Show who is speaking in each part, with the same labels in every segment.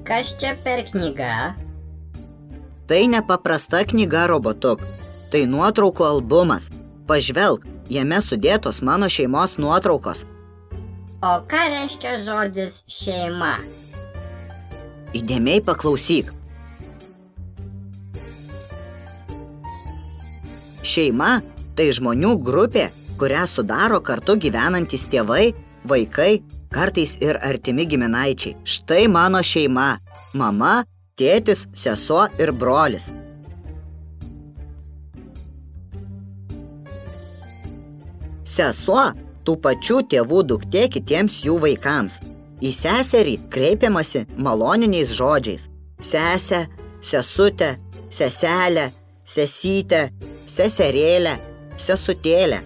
Speaker 1: Kas čia per knyga?
Speaker 2: Tai nepaprasta knyga, Robotuk. Tai nuotraukų albumas. Pažvelk, jame sudėtos mano šeimos nuotraukos.
Speaker 1: O ką reiškia žodis šeima?
Speaker 2: Įdėmiai paklausyk. Šeima – tai žmonių grupė, kurią sudaro kartu gyvenantys tėvai, vaikai, kartais ir artimi giminaičiai. Štai mano šeima – mama, tėtis, sesuo ir brolis. Sesuo – tų pačių tėvų duktė kitiems jų vaikams. Į seserį kreipiamasi maloniniais žodžiais. Sesė, sesutė, seselė, sesytė, seserėlė, sesutėlė.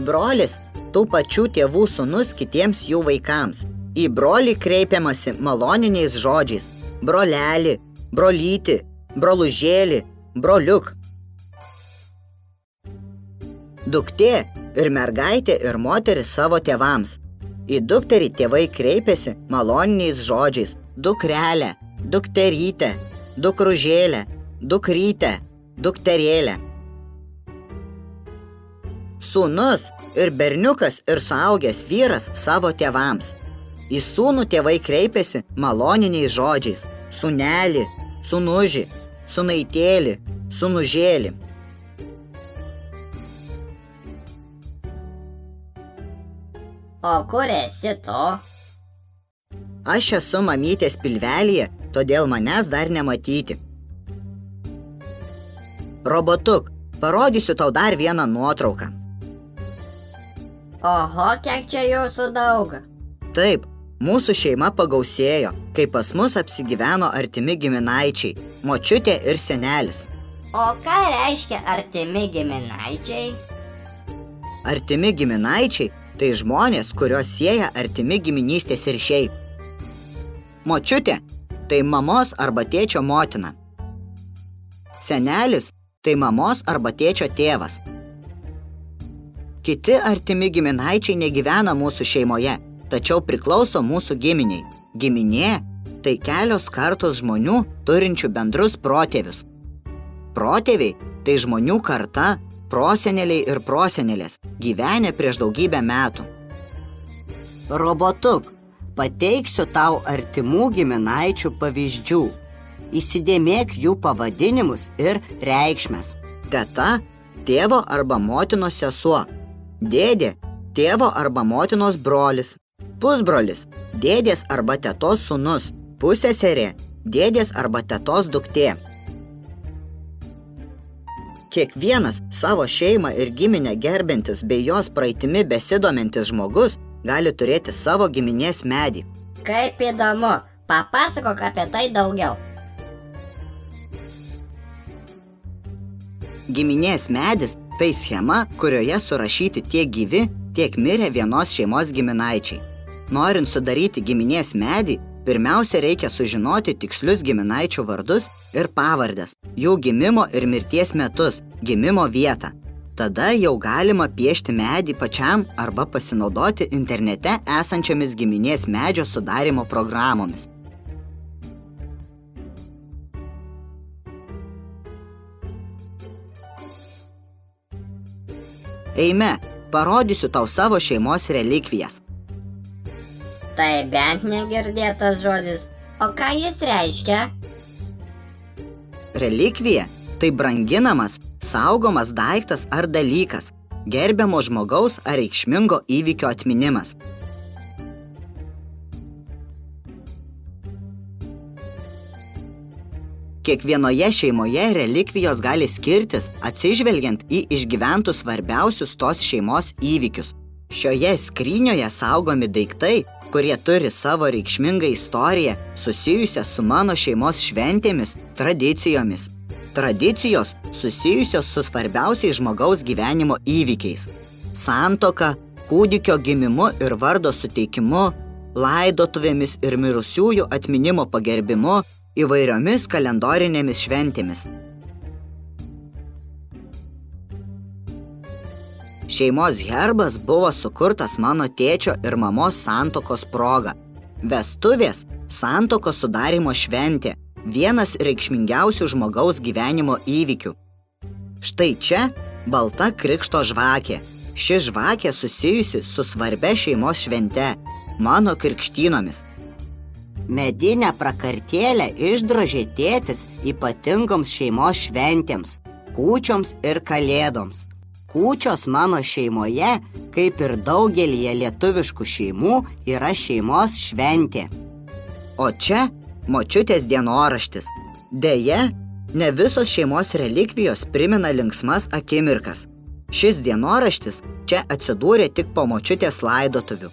Speaker 2: Brolis – tų pačių tėvų sūnus kitiems jų vaikams. Į brolį kreipiamasi maloniniais žodžiais. Broleli, brolyti, brolužėli, broliuk. Duktė ir mergaitė ir moteris savo tėvams. Į dukterį tėvai kreipiasi maloniniais žodžiais. Dukrelė, dukterytė, dukružėlė, dukrytė, dukterėlė. Sūnus ir berniukas ir suaugęs vyras savo tėvams. Į sūnų tėvai kreipiasi maloniniais žodžiais. Sūnelį, sūnužį, sūnaitėlį, sūnužėlį.
Speaker 1: O kur esi tu?
Speaker 2: Aš esu mamytės pilvelyje, todėl manęs dar nematyti. Robotuk, parodysiu tau dar vieną nuotrauką.
Speaker 1: Oho, kiek čia jūsų daug?
Speaker 2: Taip, mūsų šeima pagausėjo, kai pas mus apsigyveno artimi giminaičiai, močiutė ir senelis.
Speaker 1: O ką reiškia artimi giminaičiai?
Speaker 2: Artimi giminaičiai – tai žmonės, kuriuos sieja artimi giminystės ryšiai. Močiutė – tai mamos arba tėčio motina. Senelis – tai mamos arba tėčio tėvas. Kiti artimi giminaičiai negyvena mūsų šeimoje, tačiau priklauso mūsų giminiai. Giminė – tai kelios kartos žmonių turinčių bendrus protėvius. Protėviai – tai žmonių karta, proseneliai ir prosenelės, gyvenę prieš daugybę metų. Robotuk, pateiksiu tau artimų giminaičių pavyzdžių. Įsidėmėk jų pavadinimus ir reikšmes. Teta – tėvo arba motinos sesuo. Dėdė – tėvo arba motinos brolis. Pusbrolis – dėdės arba tetos sūnus. Pusseserė – dėdės arba tetos duktė. Kiekvienas savo šeimą ir giminę gerbintis bei jos praeitimi besidomintis žmogus gali turėti savo giminės medį.
Speaker 1: Kaip įdomu, papasakok apie tai daugiau.
Speaker 2: Giminės medis – tai schema, kurioje surašyti tiek gyvi, tiek mirę vienos šeimos giminaičiai. Norint sudaryti giminės medį, pirmiausia reikia sužinoti tikslius giminaičių vardus ir pavardes, jų gimimo ir mirties metus, gimimo vietą. Tada jau galima piešti medį pačiam arba pasinaudoti internete esančiomis giminės medžio sudarymo programomis. Eime, parodysiu tau savo šeimos relikvijas.
Speaker 1: Tai bent negirdėtas žodis. O ką jis reiškia?
Speaker 2: Relikvija – tai branginamas, saugomas daiktas ar dalykas, gerbiamo žmogaus ar reikšmingo įvykio atminimas. Kiekvienoje šeimoje relikvijos gali skirtis atsižvelgiant į išgyventus svarbiausius tos šeimos įvykius. Šioje skrynioje saugomi daiktai, kurie turi savo reikšmingą istoriją susijusią su mano šeimos šventėmis, tradicijomis. Tradicijos susijusios su svarbiausiais žmogaus gyvenimo įvykiais. Santuoka, kūdikio gimimu ir vardo suteikimu, laidotuvėmis ir mirusiųjų atminimo pagerbimu, įvairiomis kalendorinėmis šventėmis. Šeimos herbas buvo sukurtas mano tėčio ir mamos santuokos proga. Vestuvės – santuokos sudarymo šventė, vienas reikšmingiausių žmogaus gyvenimo įvykių. Štai čia balta krikšto žvakė. Ši žvakė susijusi su svarbia šeimos švente – mano krikštynomis. Medinę prakartėlę išdrožė tėtis ypatingoms šeimos šventėms – kūčioms ir kalėdoms. Kūčios mano šeimoje, kaip ir daugelyje lietuviškų šeimų, yra šeimos šventė. O čia močiutės dienoraštis. Deja, ne visos šeimos relikvijos primena linksmas akimirkas. Šis dienoraštis čia atsidūrė tik po močiutės laidotuvių.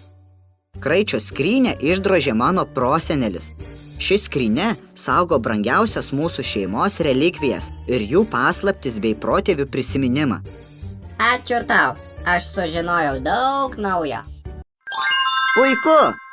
Speaker 2: Kraičio skrynę išdrožė mano prosenelis. Ši skrynia saugo brangiausias mūsų šeimos relikvijas ir jų paslaptis bei protėvių prisiminimą.
Speaker 1: Ačiū tau, aš sužinojau daug naujo.
Speaker 2: Puiku!